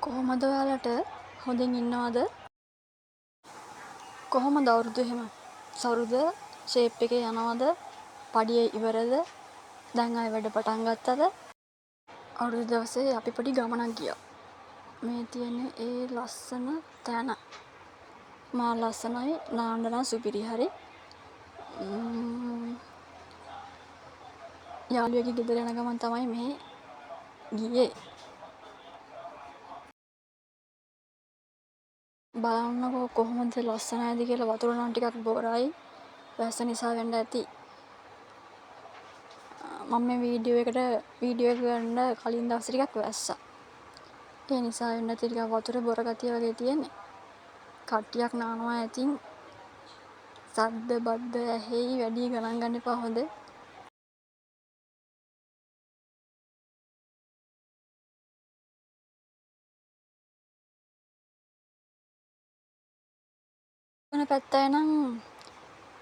කොහොමද ඔයාලට හොඳින් ඉන්නවද? කොහොමද අවුරුදු එහෙම සරුද ෂේප් එකේ යනවද? පඩිය ඉවරද? දැන් ආයෙ වැඩ පටන් ගත්තද? අවුරුදු දවසේ අපි පොඩි ගමනක් ගියා. මේ තියෙන්නේ ඒ ලස්සන තැන. මා ලස්සනයි නාන්න නම් සුපිරි හරි. යාළුවෙක්ගේ ගෙදර යන ගමන් තමයි මේ ගියේ. බලන්නකෝ කොහොමද ලස්සනයිද කියලා. වතුර නම් ටිකක් බොරයි. වැස්ස නිසා වෙන්න ඇති. මම මේ වීඩියෝ එක ගන්න කලින් දවස් ටිකක් වැස්සා. ඒ නිසා වෙන්න ඇති ටිකක් වතුර බොර ගතිය වගේ තියෙන්නේ. කට්ටියක් නානවා ඇතින් සද්ද බද්ද ඇහෙයි වැඩි ගණන් ගන්න එපා හොඳේ. වෙන පැත්තයි නම්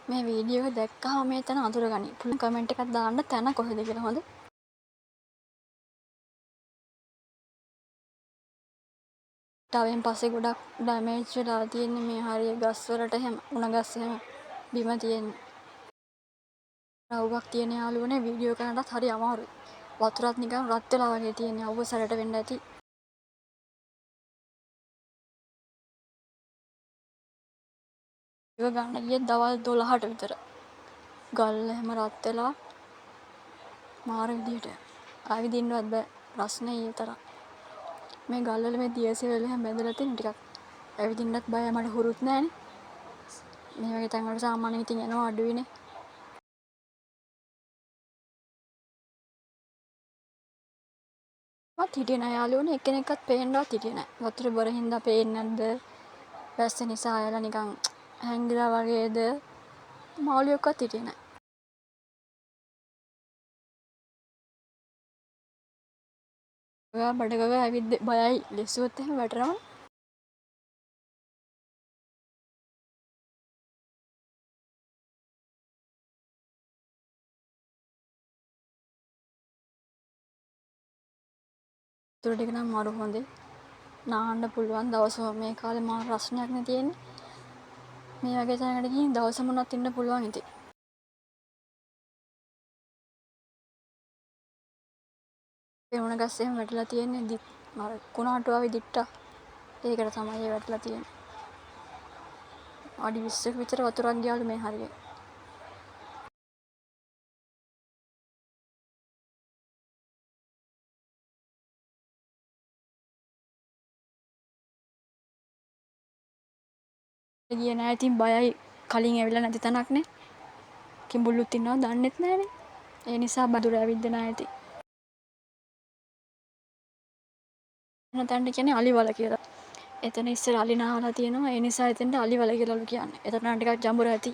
මේ වීඩියෝ එක දැක්කහම මේ තැන අඳුරගනි. පුළුවන් කමෙන්ට් එකක් දාන්න තැන කොහෙද කියලා හොඳේ. ටවෙන් පස්සේ ගොඩක් ඩැමේජ් වෙලා තියෙන්නේ මේ හරිය ගස් වලට එහෙම උණ ගස් එහෙම බිම තියෙන්නේ. අවුවක් තියෙන යාළුවනේ වීඩියෝ කරන්නත් හරි අමාරුයි. වතුරත් නිකන් රත් වෙලා වගේ තියෙන්නේ. අවුව සැරට වෙන්න ඇති. ඒක ගන්න ගියේ දවල් 12ට විතර. ගල් එහෙම රත් වෙලා මාර විදියට ආවිදින්නවත් බෑ. රස්නේ ඒ තරම්. මේ ගල් වල මේ දියසෙල් එහෙම බැඳලා තියෙන ටිකක් ඇවිදින්නත් බයයි. මට හුරුත් නෑනේ. මේ වගේ තැන් වලට සාමාන්‍යයෙන් ඉතින් එනවා අඩුයිනේ. මත් හිටියේ නෑ යාළුවනේ. එක්කෙනෙක්වත් පේන්නවත් හිටියේ නෑ. වතුර බොර හින්දා පේන්නේ නැද්ද? වැස්ස නිසා ආයලා නිකන් හැංගිලා වගේද? මාළුවෙක්වත් හිටියේ නෑ. ඔයා බඩගග ඇවිත් බයයි ලෙස්සුවොත් එහෙම වැටෙනවනේ. වතුර ටික නම් මරු හොඳේ. නාන්න පුළුවන් දවසම මේ කාලේ මාර රස්නයක් නේ තියෙන්නේ. මේ වගේ තැනකට ගිහින් දවසම උනත් ඉන්න පුළුවන් ඉතින්. ඒ උණ ගස් එහෙම වැටලා තියෙන්නේ අර කුණාටු ආවේ දිට්ටා. ඒකට තමයි ඒ වැටලා තියෙන්නේ. අඩි 20ක විතර වතුරක් ගියාලු මේ හරියේ. ගියේ නෑ ඉතින් බයයි. කලින් ඇවිල්ලා නැති තැනක්නේ. කිඹුල්ලුත් ඉන්නවද දන්නෙත් නෑනේ. ඒ නිසා බදුර ඇවිද්ද නෑ ඉතින්. එන තැනට කියන්නේ අලිවල කියලා. එතන ඉස්සර අලි නාවලා තියෙනවා. ඒ නිසා එතනට අලිවල කියලාලු කියන්නේ. එතන නම් ටිකක් ජඹුර ඇති.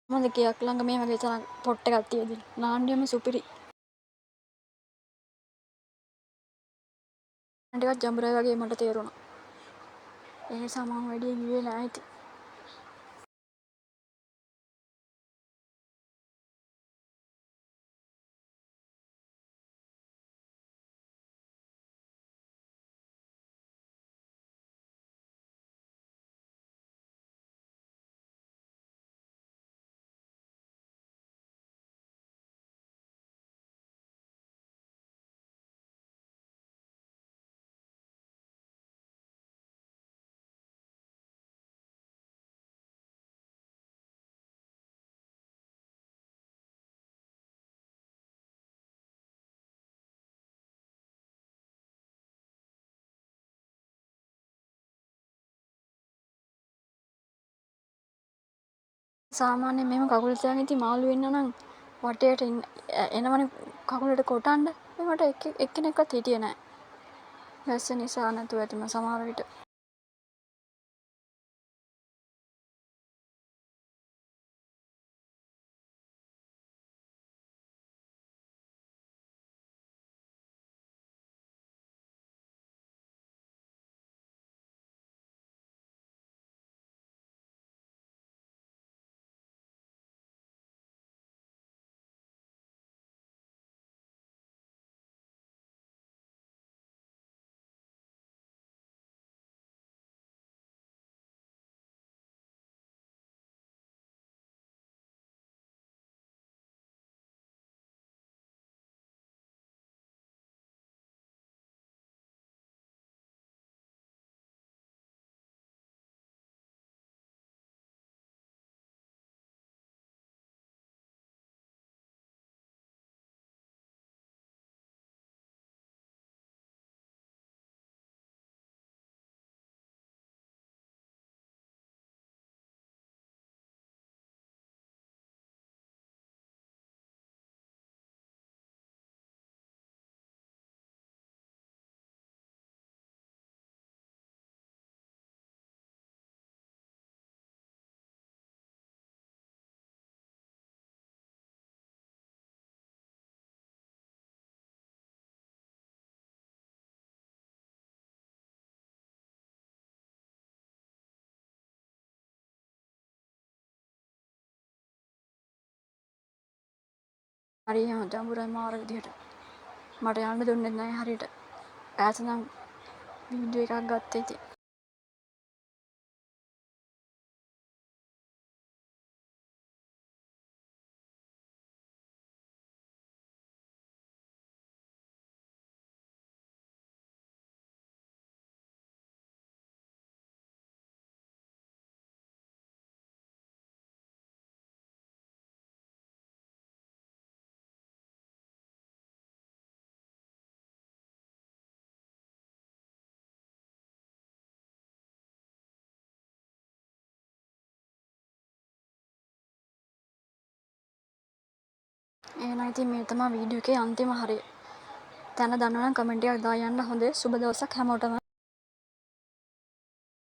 මොකද කයක් ළඟ මේ වගේ තරම් පොට් එකක් තියෙදි නාන්ඩියම සුපිරි. ටිකක් ජඹුරයි වගේ මට තේරුණා. ඒ නිසා මම වැඩි ගියේ නෑ ඉතින්. සාමාන්‍යයෙන් මෙහෙම කකුල් තියාගෙන ඉතින් මාළු ඉන්නවා නම් වටේට එනවනේ කකුලට කොටන්න. මේ මට එක්කෙනෙක්වත් හිටියේ නෑ. වැස්ස නිසා නැතුව ඇතිම සමහර විට. හරි අමුරයි මාර විදියට. මට යන්න දුන්නෙත් නෑ හරියට. ඈත නම් වීඩියෝ එකක් ගත්තේ ඉතින්. එහෙනම් ඉතින් මේ තමයි වීඩියෝ එකේ අන්තිම හරය. දැන දන්නවනම් කමෙන්ට් එකක් දාලා යන්න. හොඳේ සුබ දවසක් හැමෝටම.